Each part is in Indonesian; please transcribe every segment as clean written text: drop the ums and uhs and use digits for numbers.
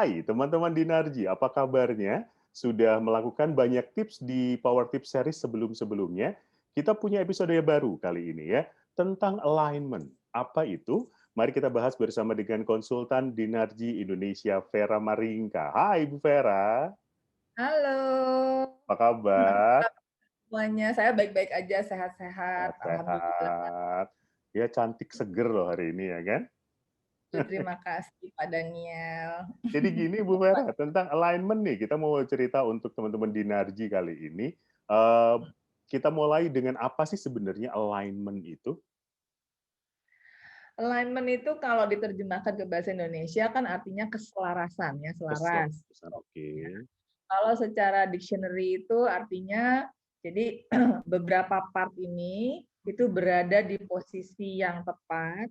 Hai teman-teman di Narji, apa kabarnya? Sudah melakukan banyak tips di Power Tips Series sebelum-sebelumnya. Kita punya episode baru kali ini ya, tentang alignment. Apa itu? Mari kita bahas bersama dengan konsultan di Narji Indonesia, Vera Maringka. Hai Bu Vera, Halo, apa gimana kabar? kabar semuanya? Saya baik-baik aja, sehat-sehat, alhamdulillah. Sehat-sehat. Ya cantik seger loh hari ini ya kan? Terima kasih Pak Daniel. Jadi gini Bu Vera, tentang alignment nih, kita mau cerita untuk teman-teman di Narji kali ini. Eh, kita mulai dengan apa sih sebenarnya alignment itu? Alignment itu kalau diterjemahkan ke bahasa Indonesia kan artinya keselarasan ya, selaras. Keselarasan, oke. Ya. Kalau secara dictionary itu artinya jadi beberapa part ini itu berada di posisi yang tepat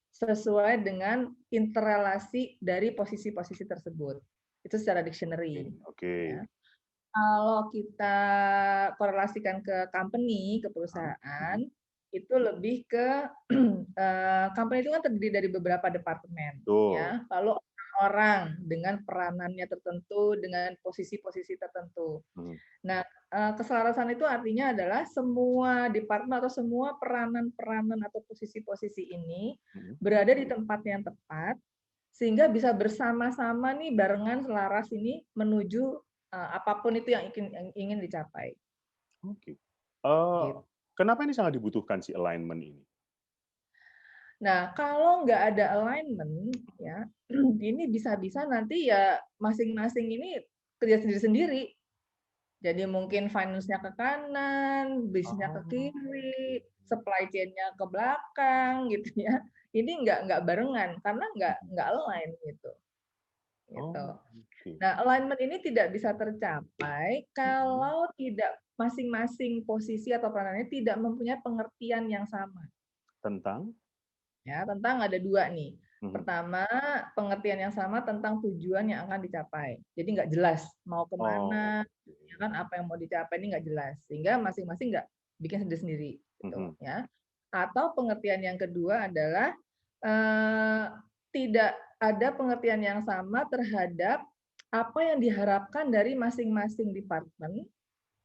sesuai dengan interrelasi dari posisi-posisi tersebut. Itu secara Oke, dictionary. oke. Ya. Kalau kita korelasikan ke company, ke Hah? perusahaan, itu lebih ke company itu kan terdiri dari beberapa departemen, Betul. ya. Lalu orang dengan peranannya tertentu, dengan posisi-posisi tertentu. Hmm, Nah, keselarasan itu artinya adalah semua departemen atau semua peranan-peranan atau posisi-posisi ini hmm. berada di tempat yang tepat sehingga bisa bersama-sama nih barengan selaras ini menuju apapun itu yang ingin dicapai. Oke. Eh, Gitu. kenapa ini sangat dibutuhkan si alignment ini? Nah, kalau nggak ada alignment, ya ini bisa-bisa nanti ya masing-masing ini kerja sendiri-sendiri. Jadi mungkin finance-nya ke kanan, bisnisnya ke Oh, kiri, supply chain-nya ke belakang, gitu ya. Ini nggak barengan karena nggak align gitu. oh, Gitu. oke. Nah, alignment ini tidak bisa tercapai Hmm. kalau tidak masing-masing posisi atau peranannya tidak mempunyai pengertian yang sama. Tentang? Ya, tentang ada dua nih. Hmm. Pertama, pengertian yang sama tentang tujuan yang akan dicapai. Jadi nggak jelas mau Oh, kemana, ya oke. kan apa yang mau dicapai ini nggak jelas. Sehingga masing-masing nggak bikin sendiri-sendiri, Hmm. gitu ya. Atau pengertian yang kedua adalah eh, tidak ada pengertian yang sama terhadap apa yang diharapkan dari masing-masing departemen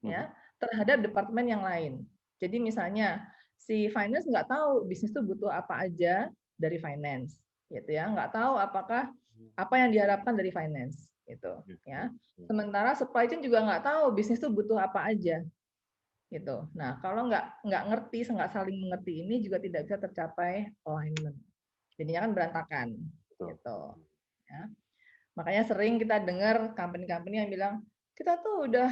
Hmm. ya terhadap departemen yang lain. Jadi misalnya si finance nggak tahu bisnis itu butuh apa aja dari finance, gitu ya. Nggak tahu apakah apa yang diharapkan dari finance, gitu Ya, ya, ya. ya. Sementara supply chain juga nggak tahu bisnis itu butuh apa aja, gitu. Nah kalau nggak ngerti, nggak saling mengerti ini juga tidak bisa tercapai alignment. Jadinya kan berantakan, Betul. gitu. Ya. Makanya sering kita dengar company-company yang bilang kita tuh udah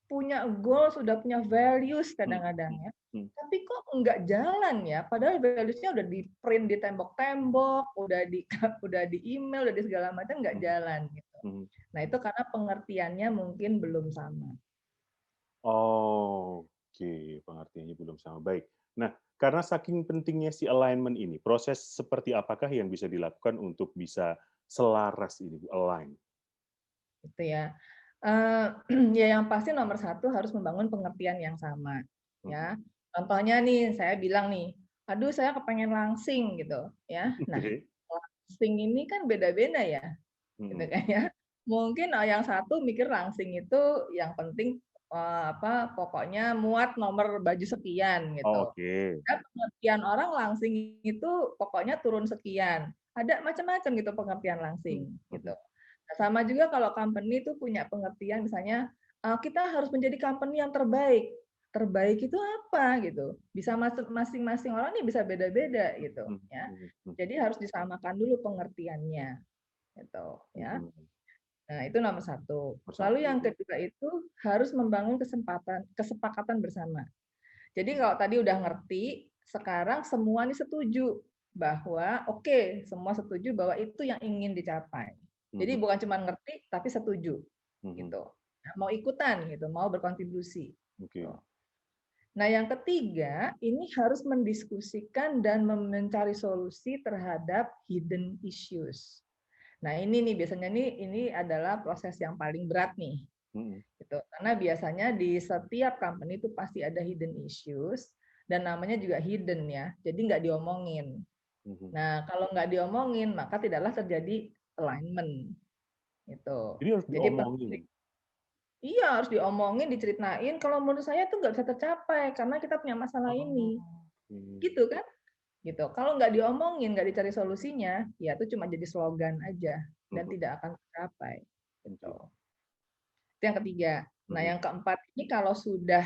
punya goals, sudah punya values Hmm. kadang-kadang Hmm. ya. Hmm. Tapi kok nggak jalan ya? Padahal values-nya udah di print di tembok-tembok, udah di udah di email, udah di segala macam nggak Hmm. jalan gitu. Hmm. Nah itu karena pengertiannya mungkin belum sama. Oh, oke, pengertiannya belum sama. Baik. Nah, karena saking pentingnya si alignment ini, proses seperti apakah yang bisa dilakukan untuk bisa selaras ini, Bu, align? Gitu ya. Ya yang pasti nomor satu harus membangun pengertian yang sama. Mhm. Ya, contohnya nih saya bilang nih, aduh saya kepengen langsing gitu ya. Nah, Oke. langsing ini kan beda-beda ya, gitu Mhm. kan ya. Mungkin yang satu mikir langsing itu yang penting apa pokoknya muat nomor baju sekian gitu. Oke. Ada pengertian orang langsing itu pokoknya turun sekian. Ada macam-macam gitu pengertian langsing Mhm. gitu. Mhm. Nah, sama juga kalau company itu punya pengertian misalnya kita harus menjadi company yang terbaik. Terbaik itu apa gitu. Bisa masing-masing orang ini bisa beda-beda gitu Mhm. ya. Mhm. Mhm. Jadi harus disamakan dulu pengertiannya gitu ya. Mhm. Nah, itu nomor satu. Lalu Bersatu. yang kedua itu harus membangun kesepakatan bersama. Jadi kalau tadi udah ngerti, sekarang semua ini setuju bahwa oke, semua setuju bahwa itu yang ingin dicapai. Jadi Mhm. bukan cuma ngerti tapi setuju Mhm. gitu. Nah, mau ikutan gitu, mau berkontribusi. Gitu. Oke. Nah, yang ketiga, ini harus mendiskusikan dan mencari solusi terhadap hidden issues. Nah, ini nih biasanya ini adalah proses yang paling berat nih Mhm. gitu. Karena biasanya di setiap company itu pasti ada hidden issues dan namanya juga hidden ya. Jadi nggak diomongin. Mhm. Nah, kalau nggak diomongin maka tidaklah terjadi alignment Gitu. Jadi harus Jadi diomongin. iya, harus diomongin, diceritain, kalau menurut saya itu nggak bisa tercapai karena kita punya masalah Oh, ini. oke. Gitu kan? Gitu. Kalau nggak diomongin, nggak dicari solusinya, ya itu cuma jadi slogan aja dan Mhm, tidak akan tercapai. Gitu. oke. Itu yang ketiga. Nah, Mhm, yang keempat ini kalau sudah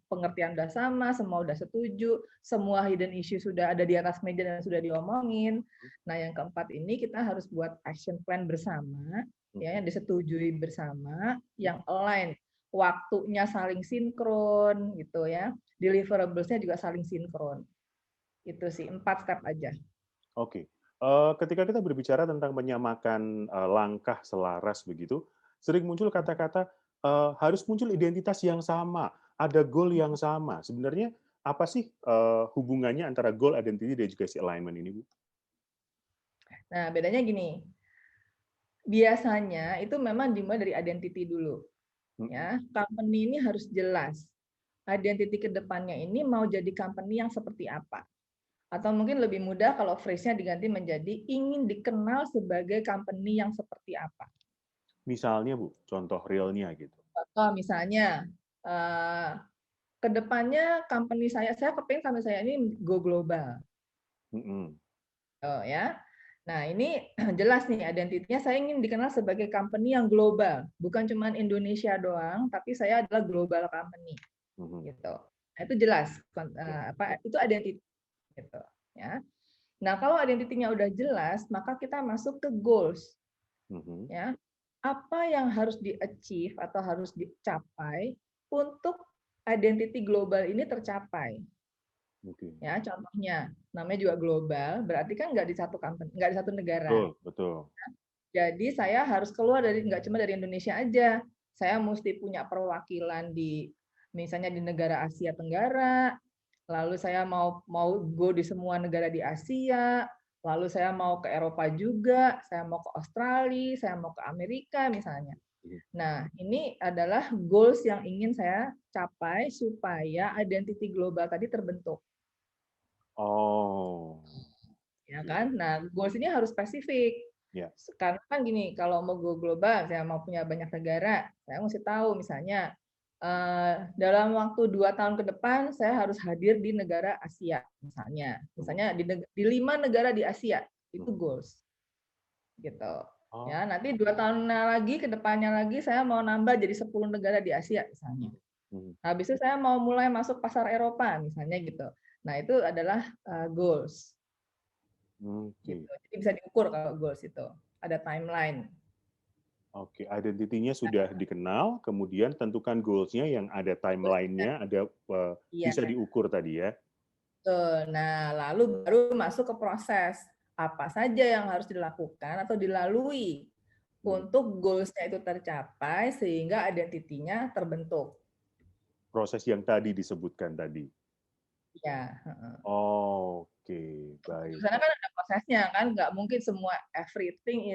pengertian udah sama, semua udah setuju, semua hidden issue sudah ada di atas meja dan sudah diomongin. Nah, yang keempat ini kita harus buat action plan bersama, ya, mhm. yang disetujui bersama, yang align, waktunya saling sinkron, gitu ya, deliverables-nya juga saling sinkron. Itu sih 4 step aja. Oke. Ketika kita berbicara tentang menyamakan, langkah selaras begitu, sering muncul kata-kata, harus muncul identitas yang sama, ada goal yang sama. Sebenarnya apa sih, hubungannya antara goal, identity, dan juga si alignment ini, Bu? Nah, bedanya gini, biasanya itu memang dimulai dari identity dulu. Mhm. Ya, company ini harus jelas. Identity ke depannya ini mau jadi company yang seperti apa? Atau mungkin lebih mudah kalau phrase-nya diganti menjadi ingin dikenal sebagai company yang seperti apa. Misalnya, Bu, contoh realnya gitu. Contoh misalnya, eh, ke depannya company saya kepingin company saya ini go global. Mhm, Oh ya. Nah, ini jelas nih identitinya saya ingin dikenal sebagai company yang global, bukan cuma Indonesia doang, tapi saya adalah global company. mhm, Gitu. Nah, itu jelas ya, itu identity gitu ya. Nah, kalau identitinya udah jelas, maka kita masuk ke goals mhm, ya. Apa yang harus di-achieve atau harus dicapai untuk identity global ini tercapai. oke. Ya, contohnya namanya juga global, berarti kan nggak di satu company, nggak di satu negara. Betul betul. Jadi saya harus keluar dari nggak cuma dari Indonesia aja. Saya mesti punya perwakilan di misalnya di negara Asia Tenggara, lalu saya mau mau go di semua negara di Asia, lalu saya mau ke Eropa juga, saya mau ke Australia, saya mau ke Amerika misalnya. Mhm. Nah, ini adalah goals yang ingin saya capai supaya identity global tadi terbentuk, Oh, ya oke. kan? Nah, goals ini harus spesifik. Ya, Karena kan gini, kalau mau go global, saya mau punya banyak negara, saya mesti tahu misalnya dalam waktu 2 tahun ke depan saya harus hadir di negara Asia misalnya, mhm, misalnya di 5 negara di Asia itu mhm. goals gitu. Oh, Ya, nanti 2 tahun lagi ke depannya lagi saya mau nambah jadi 10 negara di Asia misalnya. mhm, Habis itu saya mau mulai masuk pasar Eropa misalnya gitu. Nah, itu adalah goals oke. gitu. Jadi bisa diukur kalau goals itu. Ada timeline. Oke, identitinya sudah dikenal, kemudian tentukan goals-nya yang ada timeline-nya, ada, Iya, bisa diukur tadi ya? betul. Nah, lalu baru masuk ke proses. Apa saja yang harus dilakukan atau dilalui Mhm. untuk goals-nya itu tercapai sehingga identitinya terbentuk. Proses yang tadi disebutkan tadi. Ya, heeh. Oke, Di baik. sana kan ada prosesnya kan, nggak mungkin semua everything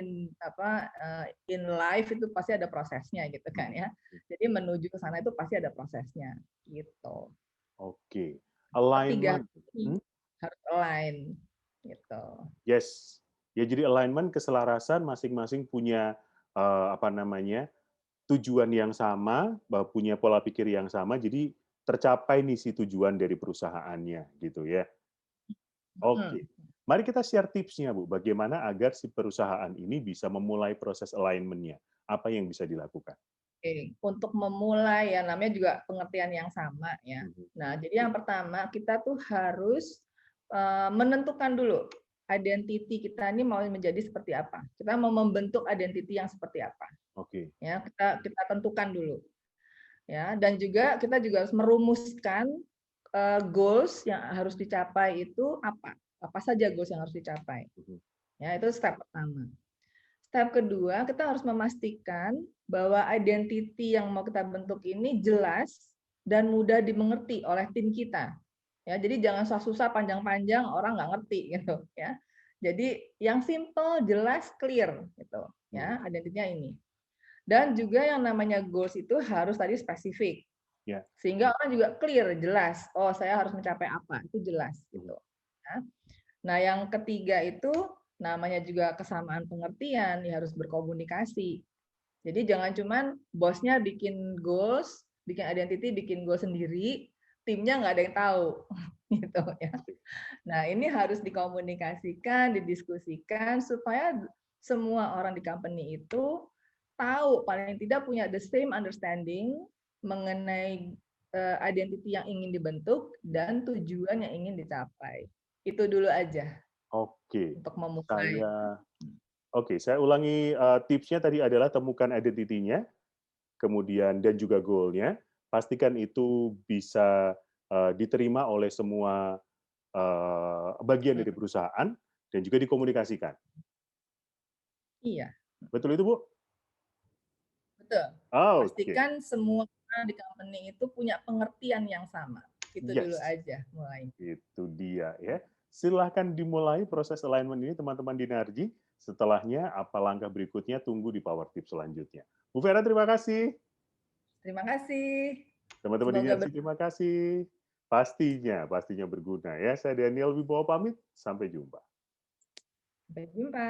in life itu pasti ada prosesnya gitu kan Mhm. ya. Jadi menuju ke sana itu pasti ada prosesnya gitu. Oke, Ketiga alignment, ini mhm, harus align gitu. yes. Ya jadi alignment, keselarasan, masing-masing punya, apa namanya, tujuan yang sama, punya pola pikir yang sama, jadi tercapai nih si tujuan dari perusahaannya, gitu ya? Hmm. Oke. Mari kita share tipsnya, Bu. Bagaimana agar si perusahaan ini bisa memulai proses alignment-nya? Apa yang bisa dilakukan? Oke, untuk memulai ya namanya juga pengertian yang sama ya. Mhm, Nah, jadi yang pertama kita tuh harus menentukan dulu identity kita ini mau menjadi seperti apa. Kita mau membentuk identity yang seperti apa. oke. Ya, kita kita tentukan dulu. Ya, dan juga kita juga harus merumuskan goals yang harus dicapai itu apa. Apa saja goals yang harus dicapai. Mhm, Ya, itu step pertama. Step kedua, kita harus memastikan bahwa identity yang mau kita bentuk ini jelas dan mudah dimengerti oleh tim kita. Ya, jadi jangan susah-susah panjang-panjang orang nggak ngerti gitu ya. Jadi yang simple, jelas, clear gitu mhm, ya identitinya ini. Dan juga yang namanya goals itu harus tadi spesifik ya, sehingga orang juga clear, jelas. Oh, saya harus mencapai apa? Itu jelas mhm, gitu. Ya. Nah, yang ketiga itu namanya juga kesamaan pengertian, ya harus berkomunikasi. Jadi jangan cuman bosnya bikin goals, bikin identity, bikin goal sendiri, timnya nggak ada yang tahu, gitu ya. Nah ini harus dikomunikasikan, didiskusikan supaya semua orang di company itu tahu, paling tidak punya the same understanding mengenai identity yang ingin dibentuk dan tujuan yang ingin dicapai. Itu dulu aja Oke, untuk memulai. saya ulangi tipsnya tadi adalah temukan identity-nya, kemudian dan juga goal-nya. Pastikan itu bisa diterima oleh semua bagian dari perusahaan dan juga dikomunikasikan. Iya, Betul itu, Bu? betul. Oke, Pastikan semua orang di company itu punya pengertian yang sama. Itu dulu yes. aja mulai. Itu dia ya. Silahkan dimulai proses alignment ini teman-teman di Narji. Setelahnya apa langkah berikutnya tunggu di Power Tips selanjutnya. Bu Vera terima kasih. Terima kasih. Teman-teman di Semoga Narji terima kasih. Pastinya berguna ya. Saya Daniel Wibowo pamit. Sampai jumpa. sampai jumpa.